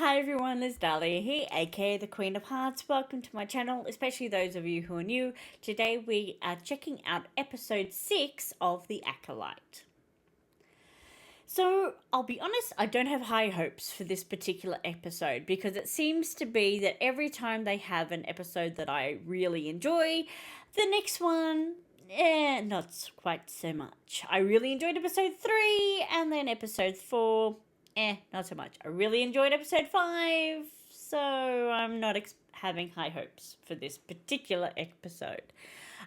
Hi everyone, Lisdalia here, aka the Queen of Hearts. Welcome to my channel, especially those of you who are new. Today we are checking out episode 6 of The Acolyte. So, I'll be honest, I don't have high hopes for this particular episode because it seems to be that every time they have an episode that I really enjoy, the next one, not quite so much. I really enjoyed episode 3 and then episode 4, not so much. I really enjoyed episode 5, so I'm not having high hopes for this particular episode.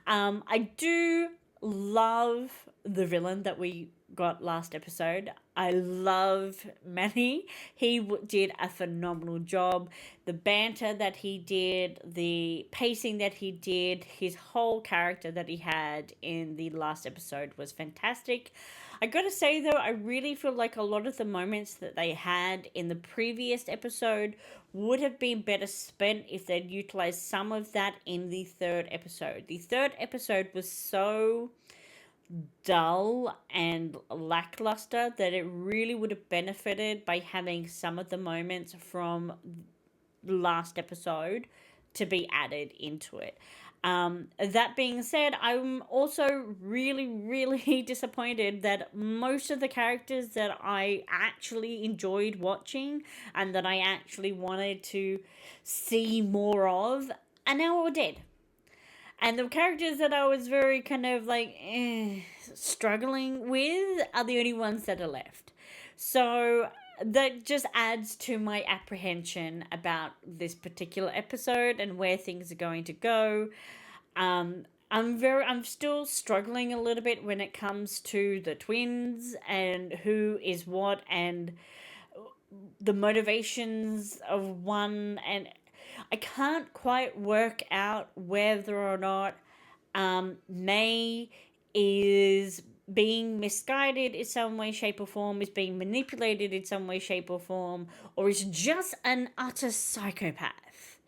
I do love the villain that we got last episode. I love Manny. He did a phenomenal job. The banter that he did, the pacing that he did, his whole character that he had in the last episode was fantastic. I gotta say though, I really feel like a lot of the moments that they had in the previous episode would have been better spent if they'd utilized some of that in the third episode. The third episode was so dull and lackluster that it really would have benefited by having some of the moments from the last episode to be added into it. That being said, I'm also really disappointed that most of the characters that I actually enjoyed watching and that I actually wanted to see more of are now all dead. And the characters that I was very kind of like struggling with are the only ones that are left. So that just adds to my apprehension about this particular episode and where things are going to go. I'm still struggling a little bit when it comes to the twins and who is what and the motivations of one, and I can't quite work out whether or not May is being misguided in some way, shape, or form, is being manipulated in some way, shape, or form, or is just an utter psychopath.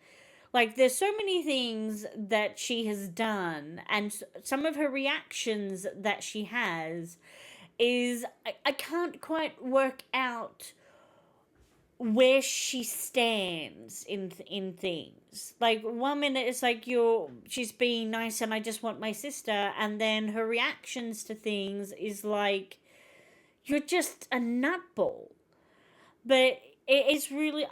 Like, there's so many things that she has done, and some of her reactions that she has is, I can't quite work out where she stands in things. Like, 1 minute it's like she's being nice and I just want my sister, and then her reactions to things is like you're just a nutball. But it's really,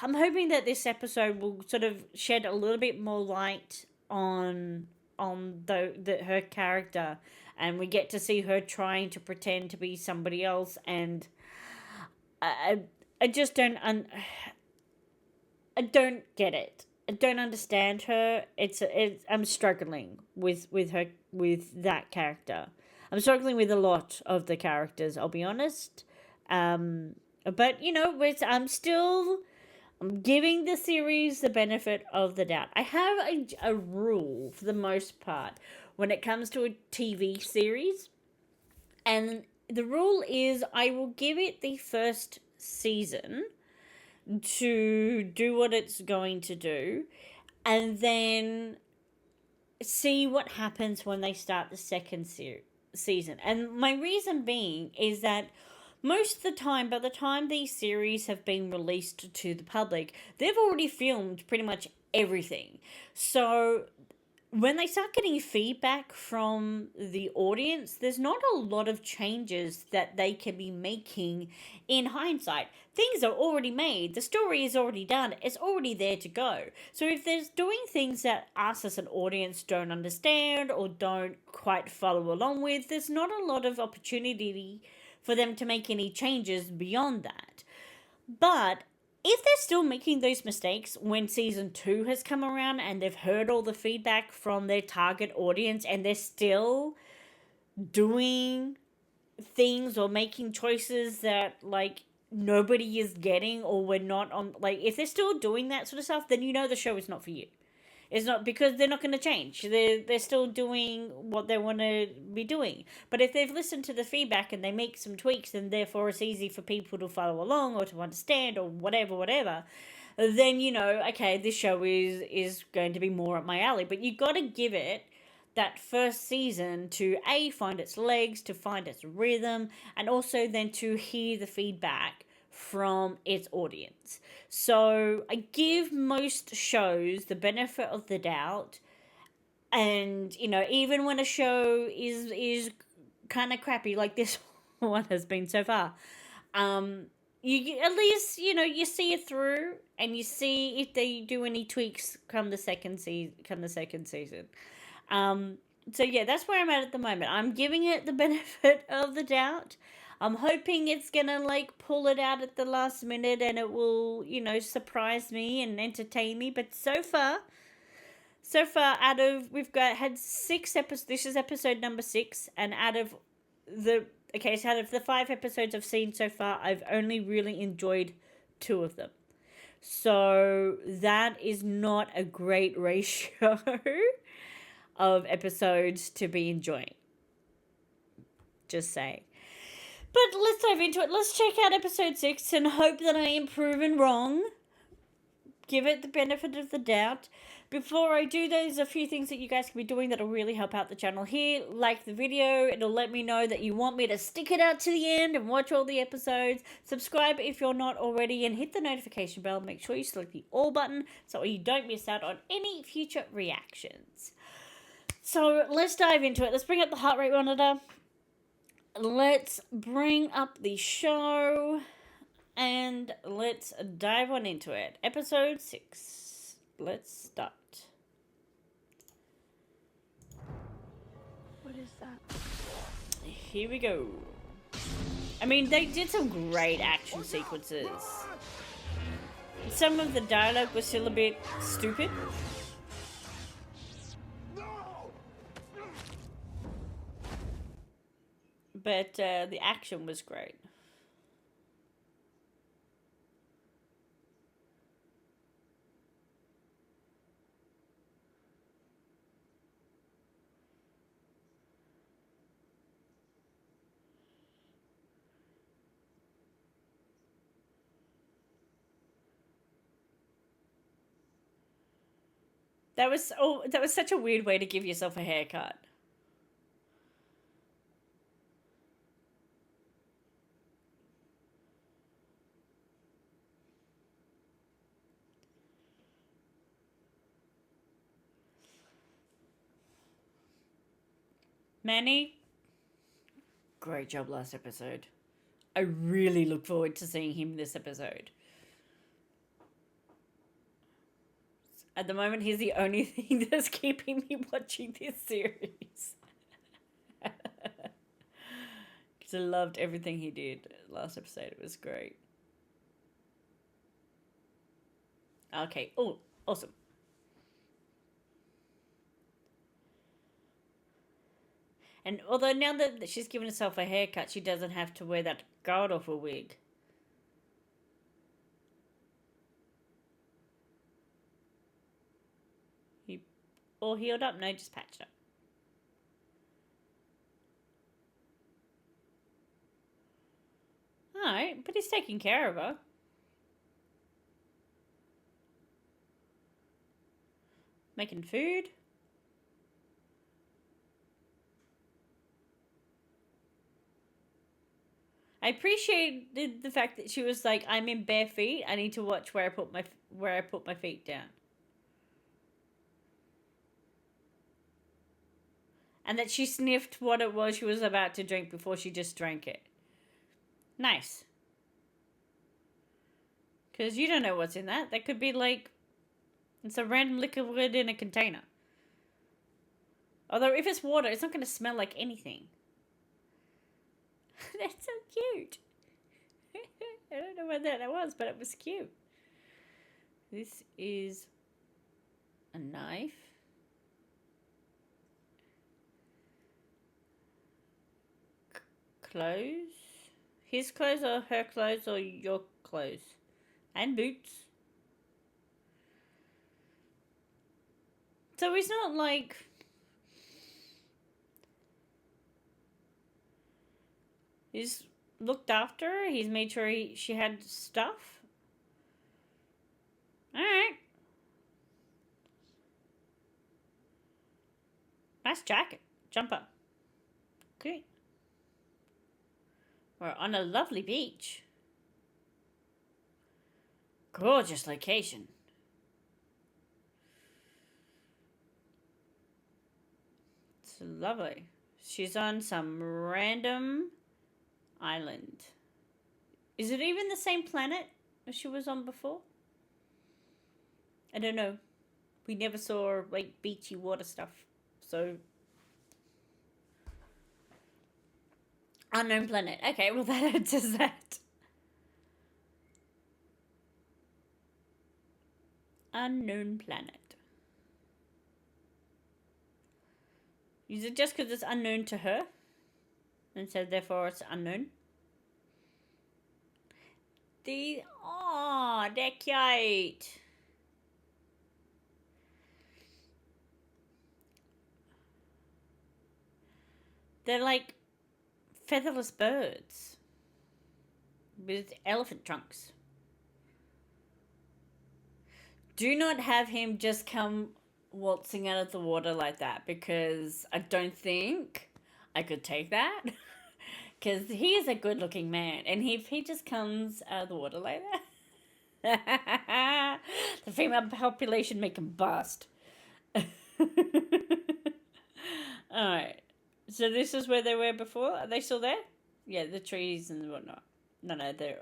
I'm hoping that this episode will sort of shed a little bit more light on her character, and we get to see her trying to pretend to be somebody else, and I just don't I don't get it. I don't understand her. I'm struggling with that character. I'm struggling with a lot of the characters, I'll be honest. But I'm giving the series the benefit of the doubt. I have a rule for the most part when it comes to a TV series, and the rule is I will give it the first season to do what it's going to do, and then see what happens when they start the second season. And my reason being is that most of the time, by the time these series have been released to the public, they've already filmed pretty much everything. So when they start getting feedback from the audience, there's not a lot of changes that they can be making in hindsight. Things are already made. The story is already done. It's already there to go. So if there's doing things that us as an audience don't understand or don't quite follow along with, there's not a lot of opportunity for them to make any changes beyond that. But if they're still making those mistakes when season 2 has come around and they've heard all the feedback from their target audience and they're still doing things or making choices that like nobody is getting, or we're not on, like, if they're still doing that sort of stuff, then you know the show is not for you. It's not, because they're not going to change. They're still doing what they want to be doing. But if they've listened to the feedback and they make some tweaks, and therefore it's easy for people to follow along or to understand or whatever, then you know, okay, this show is going to be more up my alley. But you got to give it that first season to find its legs, to find its rhythm, and also then to hear the feedback from its audience. So I give most shows the benefit of the doubt, and even when a show is kind of crappy like this one has been so far, you at least you see it through and you see if they do any tweaks come the second season. So yeah, that's where I'm at the moment. I'm giving it the benefit of the doubt. I'm hoping it's gonna like pull it out at the last minute and it will surprise me and entertain me. But so far, out of had 6 episodes. This is episode number 6, and out of the out of the 5 episodes I've seen so far, I've only really enjoyed 2 of them. So that is not a great ratio of episodes to be enjoying. Just saying. But let's dive into it. Let's check out episode 6 and hope that I am proven wrong. Give it the benefit of the doubt. Before I do, there's a few things that you guys can be doing that'll really help out the channel here. Like the video, it'll let me know that you want me to stick it out to the end and watch all the episodes. Subscribe if you're not already and hit the notification bell. Make sure you select the all button so you don't miss out on any future reactions. So let's dive into it. Let's bring up the heart rate monitor. Let's bring up the show and let's dive on into it. Episode 6. Let's start. What is that? Here we go. I mean, they did some great action sequences. Some of the dialogue was still a bit stupid. But the action was great. That was such a weird way to give yourself a haircut. Manny, great job last episode. I really look forward to seeing him this episode. At the moment, he's the only thing that's keeping me watching this series. Because I loved everything he did last episode. It was great. Okay. Oh, awesome. And although now that she's given herself a haircut, she doesn't have to wear that god-awful wig. All healed up? No, just patched up. Alright, but he's taking care of her. Making food. I appreciated the fact that she was like, I'm in bare feet. I need to watch where I put my feet down. And that she sniffed what it was she was about to drink before she just drank it. Nice. Because you don't know what's in that. That could be like, it's a random liquid in a container. Although if it's water, it's not going to smell like anything. That's so cute. I don't know what that was, but it was cute. This is a knife. Clothes. His clothes or her clothes or your clothes. And boots. So he's not like... He's looked after her. He's made sure she had stuff. Alright. Nice jacket. Jumper. Okay. We're on a lovely beach. Gorgeous location. It's lovely. She's on some random island. Is it even the same planet as she was on before? I don't know. We never saw, like, beachy water stuff. So, unknown planet. Okay, well, that answers that. Unknown planet. Is it just because it's unknown to her? And so, therefore, it's unknown? They're cute. They're like featherless birds with elephant trunks. Do not have him just come waltzing out of the water like that, because I don't think I could take that. Because he is a good looking man, and if he just comes out of the water like that, the female population may combust. Alright. So this is where they were before? Are they still there? Yeah, the trees and whatnot. No, they're...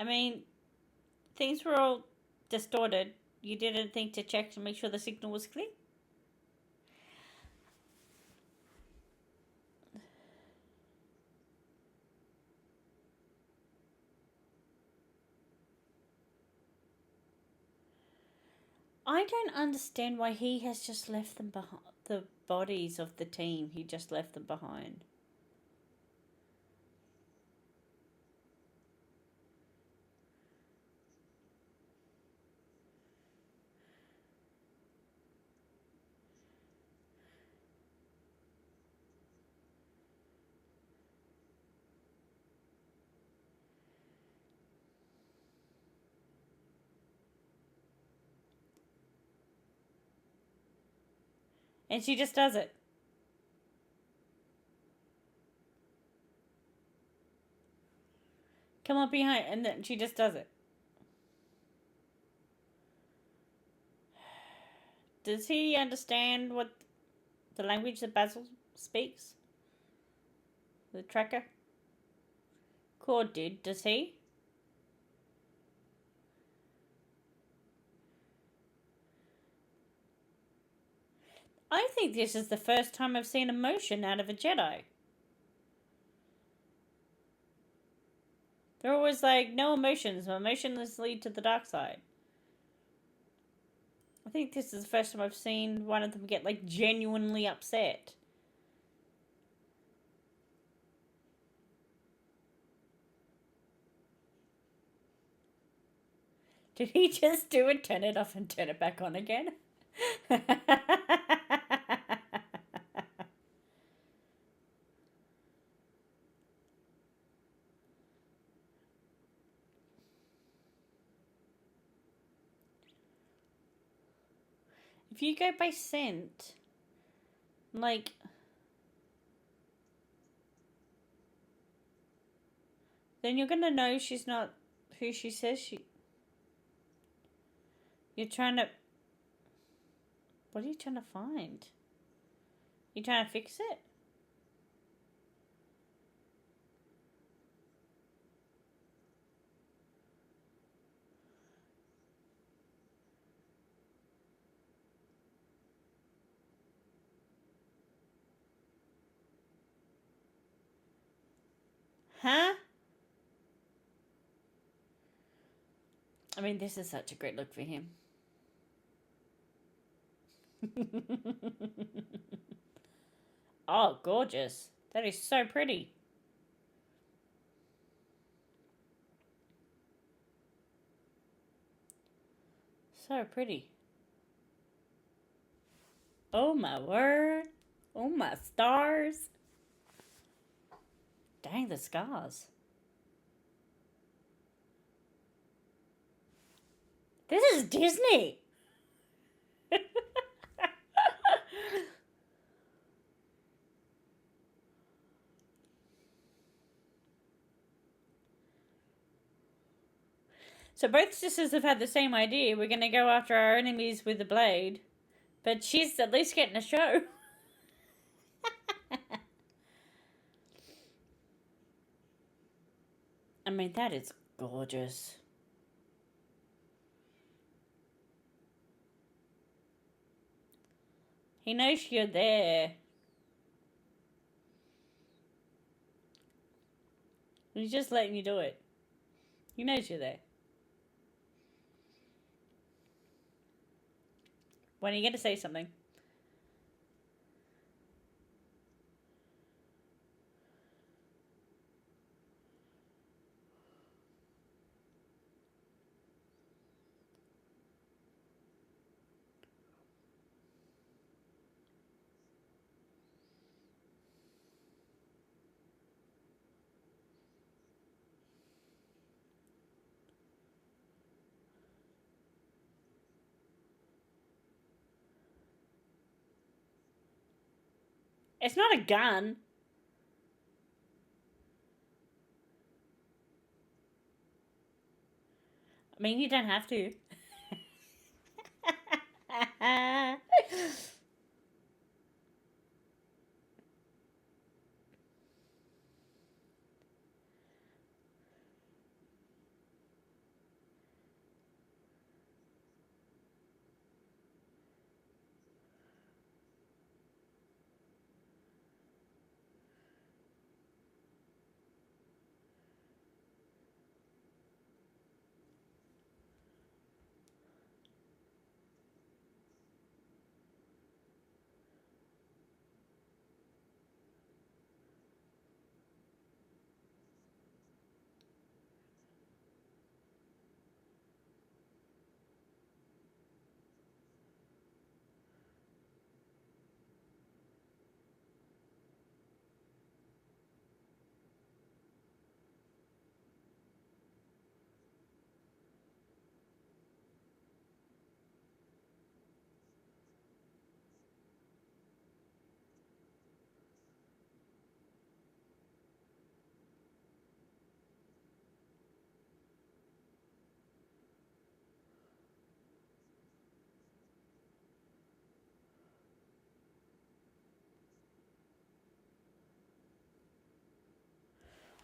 I mean, things were all distorted. You didn't think to check to make sure the signal was clear? I don't understand why he has just left them behind. The bodies of the team, he just left them behind. And she just does it. Come up behind, and then she just does it. Does he understand what the language that Basil speaks? The tracker? Cord did, does he? I think this is the first time I've seen emotion out of a Jedi. They're always like, no emotions. Emotions lead to the dark side. I think this is the first time I've seen one of them get, like, genuinely upset. Did he just do it, turn it off, and turn it back on again? If you go by scent, like... then you're gonna know she's not who she says she... You're trying to... What are you trying to find? You trying to fix it? Huh? I mean, this is such a great look for him. Oh, gorgeous. That is so pretty. So pretty. Oh my word. Oh my stars. Dang, the scars. This is Disney. So both sisters have had the same idea. We're going to go after our enemies with the blade. But she's at least getting a show. I mean, that is gorgeous. He knows you're there. He's just letting you do it. He knows you're there. When are you going to say something? It's not a gun. I mean, you don't have to.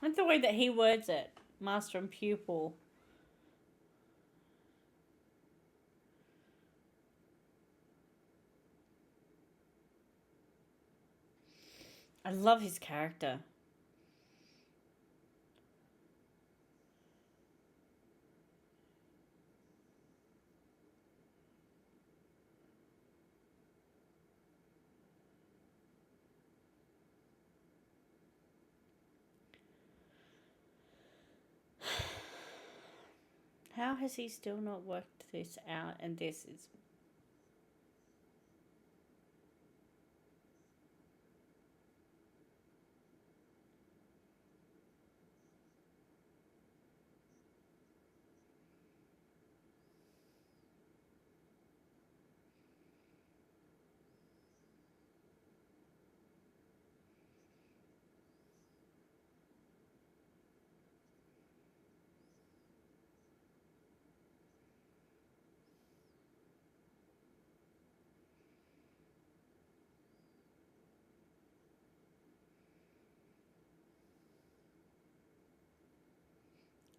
I like the way that he words it. Master and pupil. I love his character. How has he still not worked this out? And this is...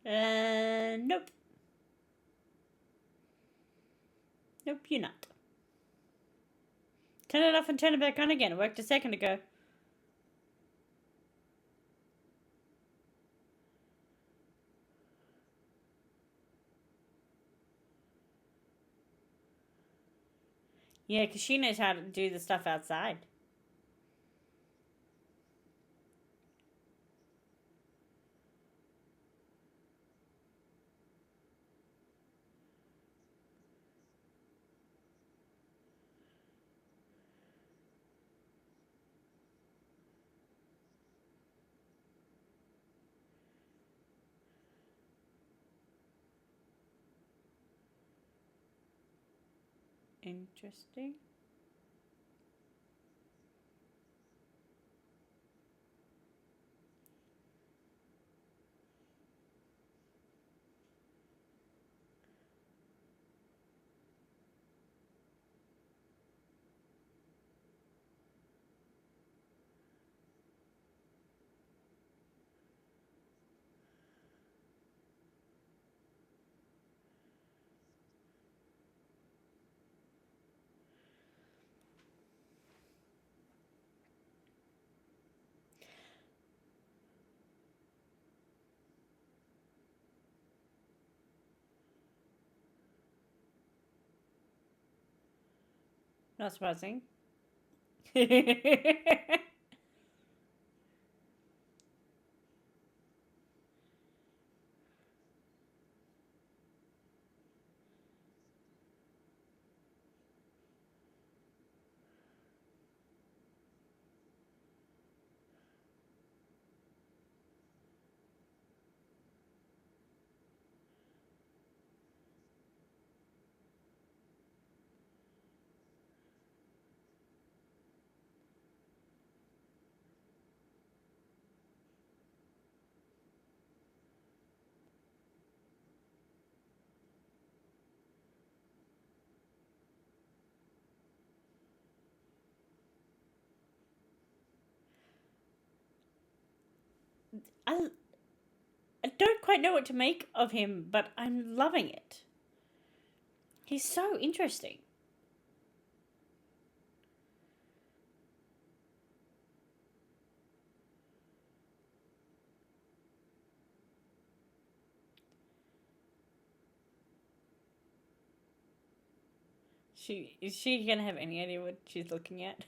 nope. Nope, you're not. Turn it off and turn it back on again. It worked a second ago. Yeah, because she knows how to do the stuff outside. Interesting. Not surprising. I, I don't quite know what to make of him, but I'm loving it. He's so interesting. Is she gonna have any idea what she's looking at?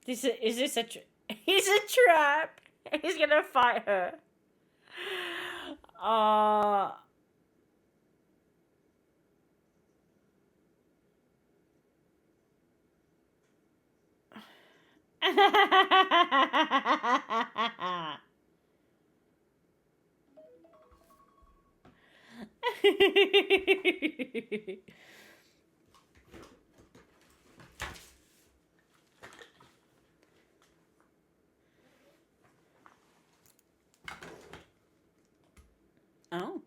Is this a he's a trap. He's gonna fight her. Uh Oh,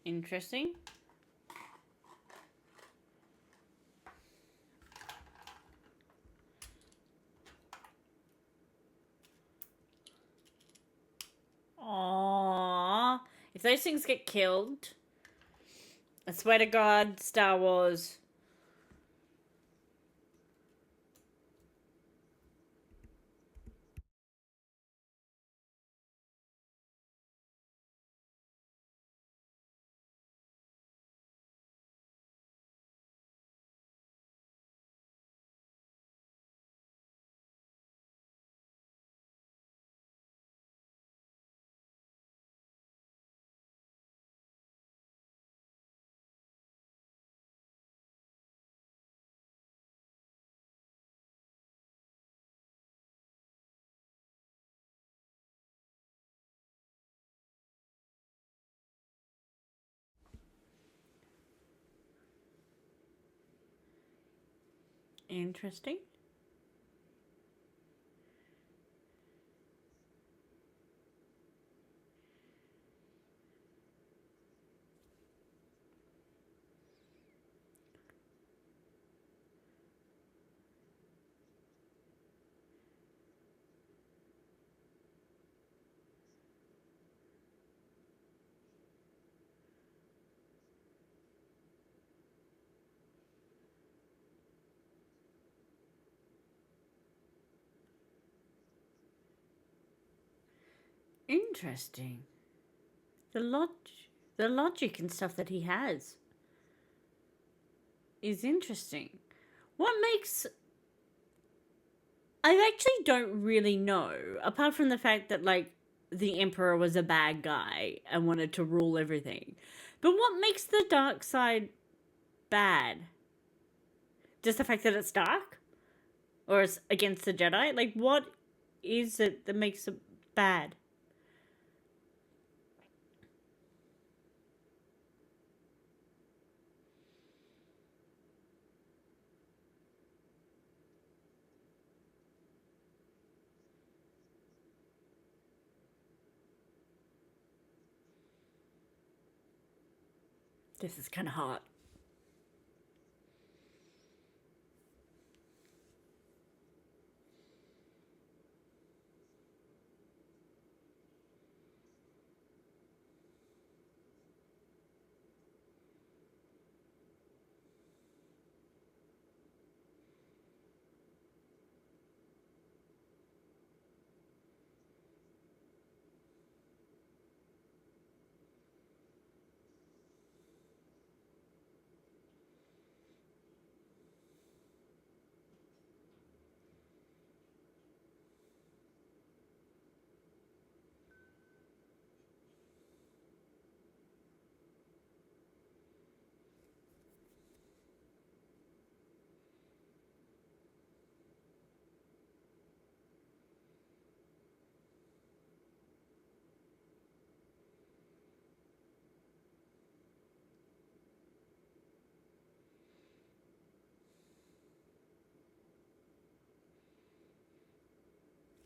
interesting. Aww. If those things get killed, I swear to God, Star Wars. Interesting. Interesting. The log, the logic and stuff that he has. is interesting. What makes... I actually don't really know, apart from the fact that, like, the Emperor was a bad guy and wanted to rule everything. But what makes the dark side bad? Just the fact that it's dark? Or it's against the Jedi? Like, what is it that makes it bad? This is kind of hot.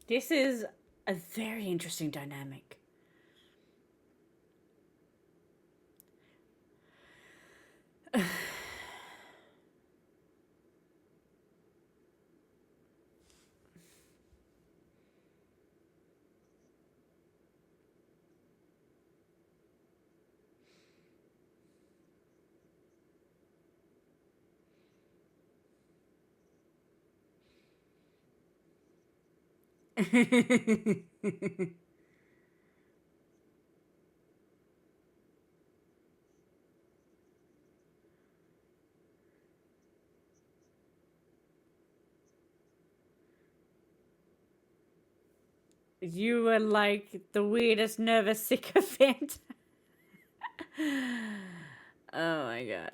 This is a very interesting dynamic. You were like the weirdest nervous sycophant. Oh my god.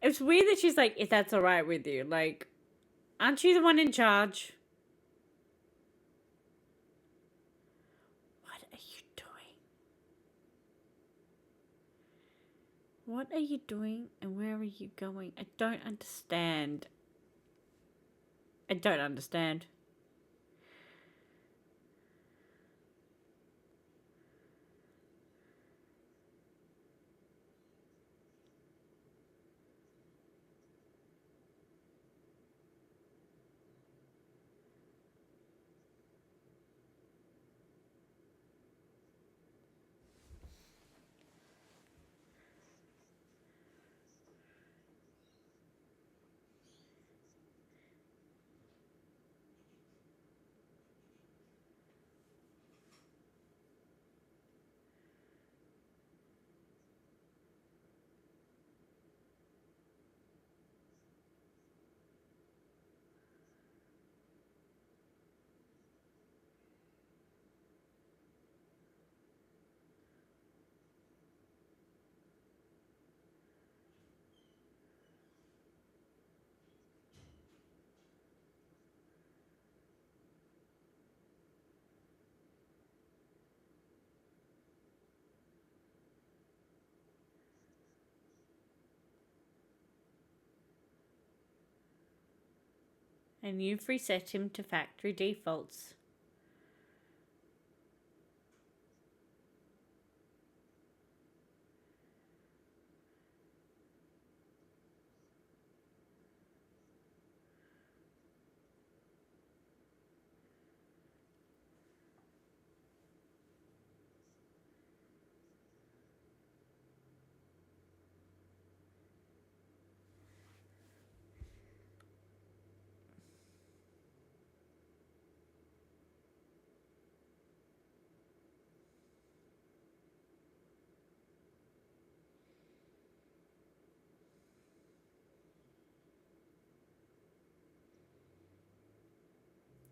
It's weird that she's like, if that's alright with you. Like, aren't you the one in charge? What are you doing? What are you doing and where are you going? I don't understand. I don't understand. And you've reset him to factory defaults.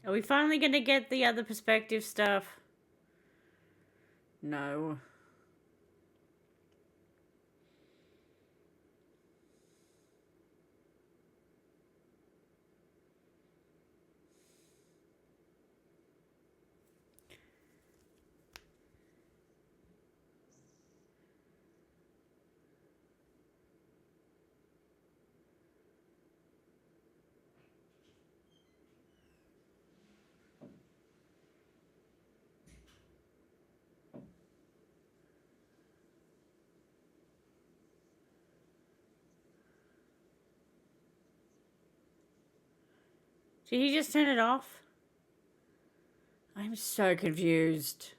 Are we finally going to get the other perspective stuff? No. Did he just turn it off? I'm so confused.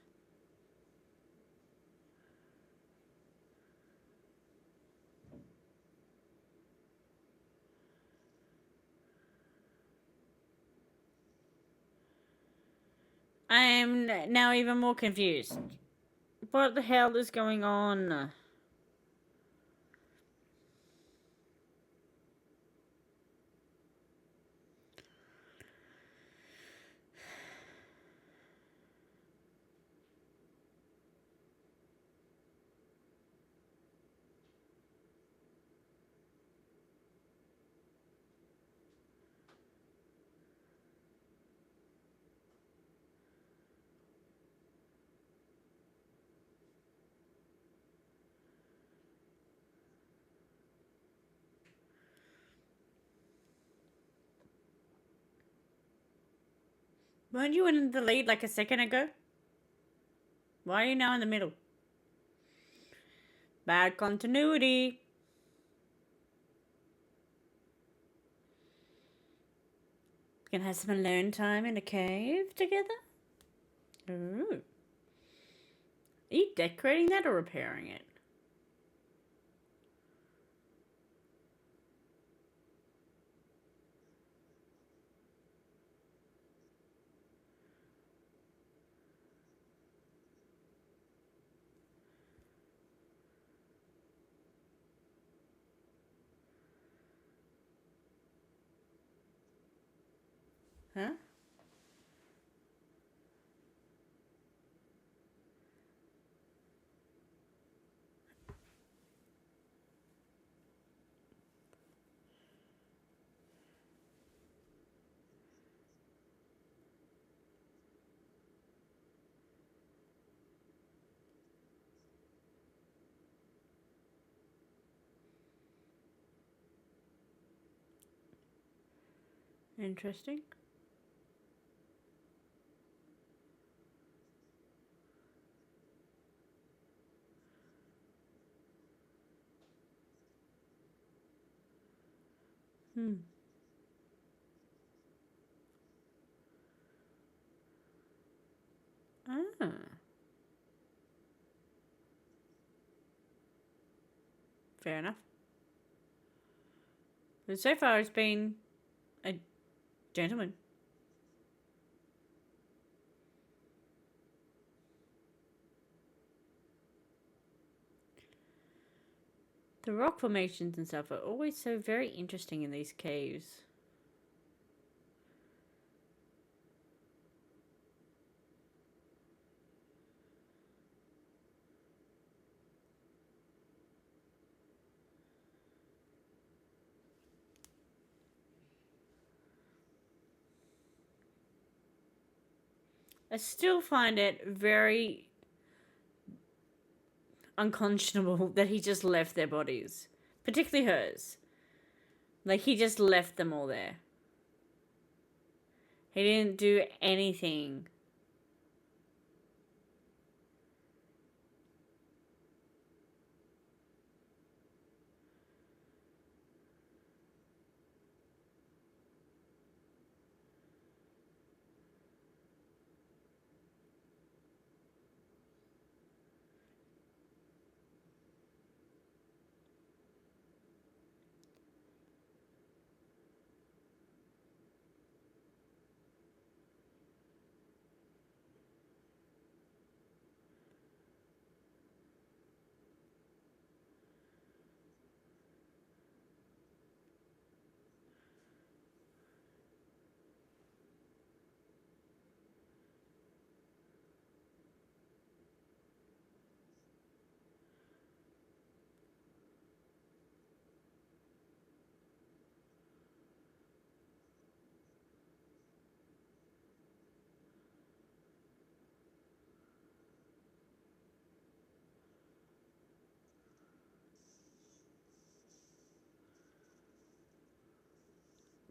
I'm now even more confused. What the hell is going on? Weren't you in the lead like a second ago? Why are you now in the middle? Bad continuity. Gonna have some alone time in a cave together? Ooh. Are you decorating that or repairing it? Huh? Interesting. Ah. Fair enough. But so far it's been a gentleman. The rock formations and stuff are always so very interesting in these caves. I still find it very unconscionable that he just left their bodies, particularly hers. Like, he just left them all there. He didn't do anything.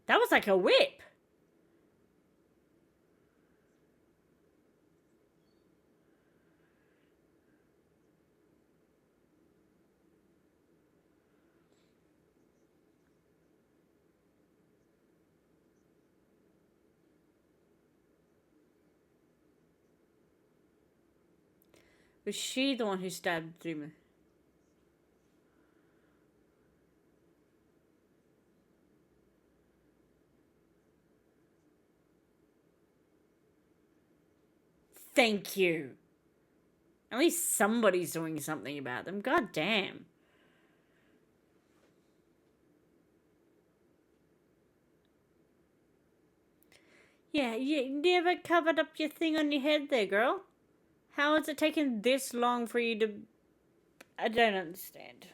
That was like a whip. Was she the one who stabbed Zuma? Thank you. At least somebody's doing something about them. God damn. Yeah, you never covered up your thing on your head there, girl. How has it taken this long for you to... I don't understand.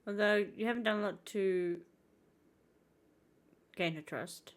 Although you haven't done a lot to gain her trust.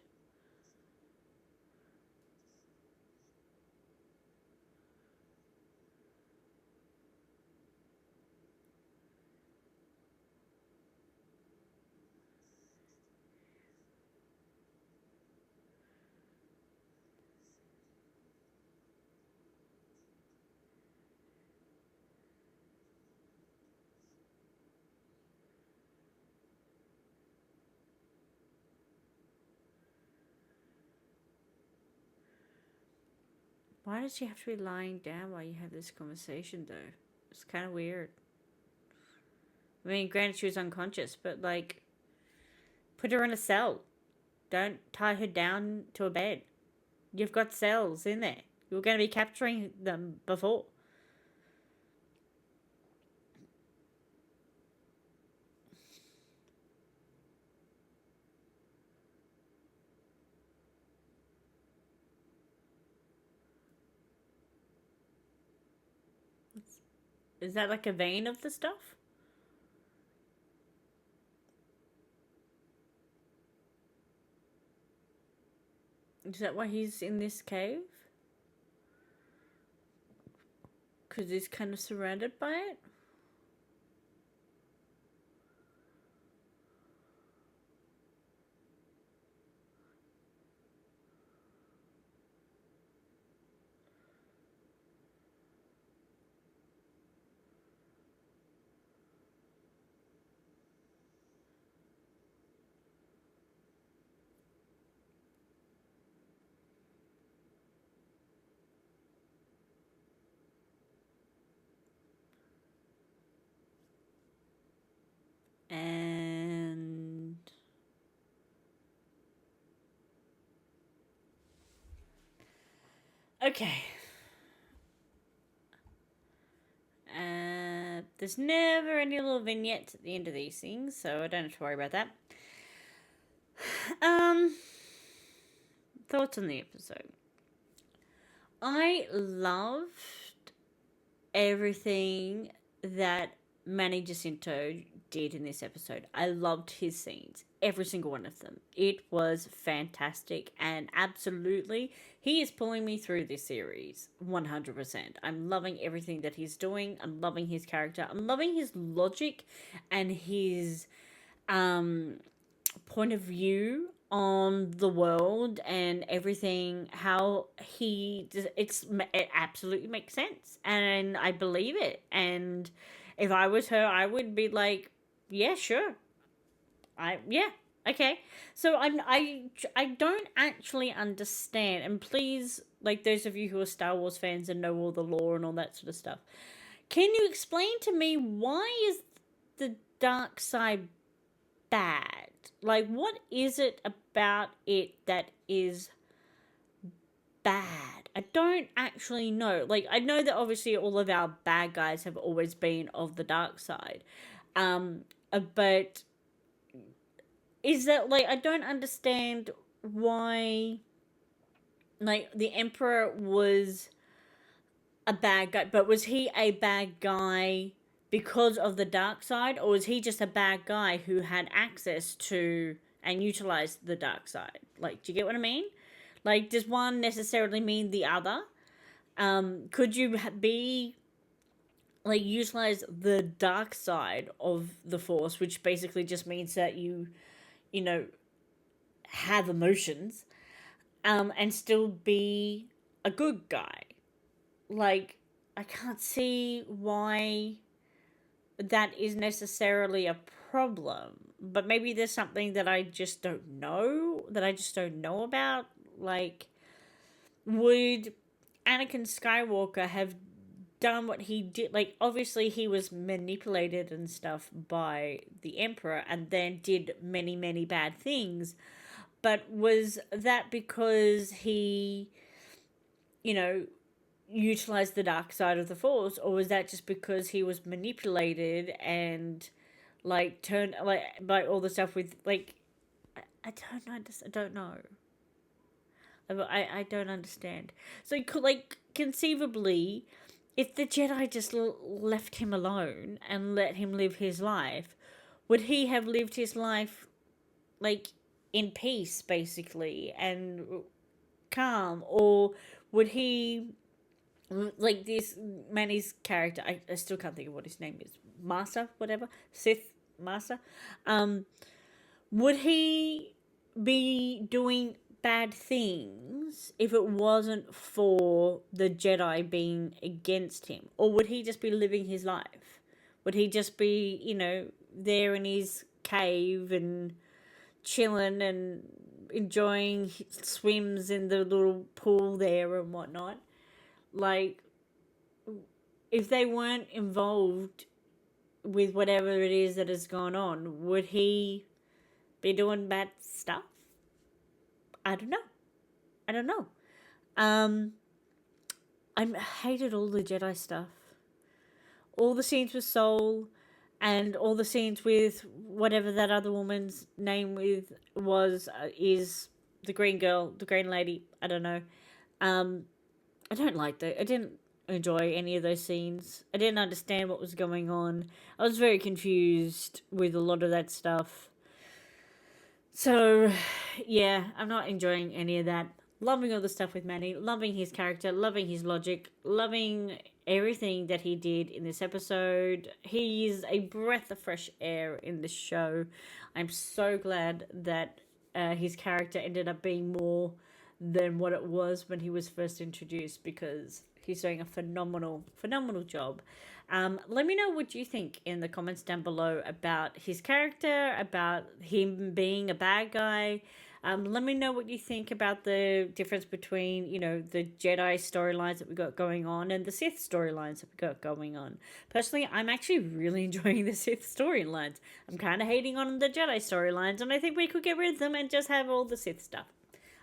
Why does she have to be lying down while you have this conversation, though? It's kind of weird. I mean, granted, she was unconscious, but, like, put her in a cell. Don't tie her down to a bed. You've got cells in there. You're going to be capturing them before. Is that like a vein of the stuff? Is that why he's in this cave? Because he's kind of surrounded by it? And... okay. There's never any little vignettes at the end of these things, so I don't have to worry about that. Thoughts on the episode. I loved everything that Manny Jacinto did in this episode. I loved his scenes, every single one of them. It was fantastic, and absolutely, he is pulling me through this series 100%. I'm loving everything that he's doing. I'm loving his character. I'm loving his logic and his point of view on the world and everything, how it absolutely makes sense, and I believe it. And if I was her, I would be like, yeah, sure, okay. So I don't actually understand, and please, like, those of you who are Star Wars fans and know all the lore and all that sort of stuff, can you explain to me why is the dark side bad? Like, what is it about it that is bad? I don't actually know. Like, I know that obviously all of our bad guys have always been of the dark side. But is that, like, I don't understand why like the Emperor was a bad guy, but was he a bad guy because of the dark side, or was he just a bad guy who had access to and utilized the dark side? Like, do you get what I mean? Like, does one necessarily mean the other? Could you be like utilize the dark side of the force, which basically just means that you know, have emotions, and still be a good guy? Like, I can't see why that is necessarily a problem. But maybe there's something that I just don't know, about. Like, would Anakin Skywalker have done what he did? Like, obviously he was manipulated and stuff by the Emperor and then did many, many bad things. But was that because he, you know, utilized the dark side of the force, or was that just because he was manipulated and like turned like by all the stuff with like I don't know. I don't know. I don't understand. So like conceivably, if the Jedi just left him alone and let him live his life, would he have lived his life like in peace basically and calm, or would he like this Manny's character? I still can't think of what his name is. Master, whatever, Sith Master. Would he be doing bad things if it wasn't for the Jedi being against him? Or would he just be living his life? Would he just be, there in his cave and chilling and enjoying swims in the little pool there and whatnot? Like, if they weren't involved with whatever it is that has gone on, would he be doing bad stuff? I don't know. I hated all the Jedi stuff. All the scenes with Soul and all the scenes with whatever that other woman's name is the green girl, the green lady. I don't know. I don't like that. I didn't enjoy any of those scenes. I didn't understand what was going on. I was very confused with a lot of that stuff. So, yeah, I'm not enjoying any of that. Loving all the stuff with Manny, loving his character, loving his logic, loving everything that he did in this episode. He is a breath of fresh air in the show. I'm so glad that his character ended up being more than what it was when he was first introduced, because he's doing a phenomenal job. Let me know what you think in the comments down below about his character, about him being a bad guy. Let me know what you think about the difference between, the Jedi storylines that we got going on and the Sith storylines that we got going on. Personally, I'm actually really enjoying the Sith storylines. I'm kind of hating on the Jedi storylines, and I think we could get rid of them and just have all the Sith stuff.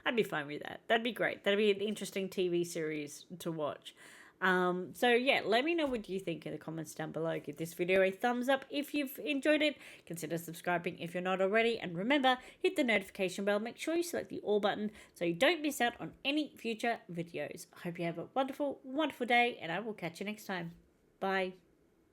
I'd be fine with that. That'd be great. That'd be an interesting TV series to watch. So yeah, let me know what you think in the comments down below. Give this video a thumbs up if you've enjoyed it. Consider subscribing if you're not already. And remember, hit the notification bell. Make sure you select the all button so you don't miss out on any future videos. I hope you have a wonderful, wonderful day, and I will catch you next time. Bye.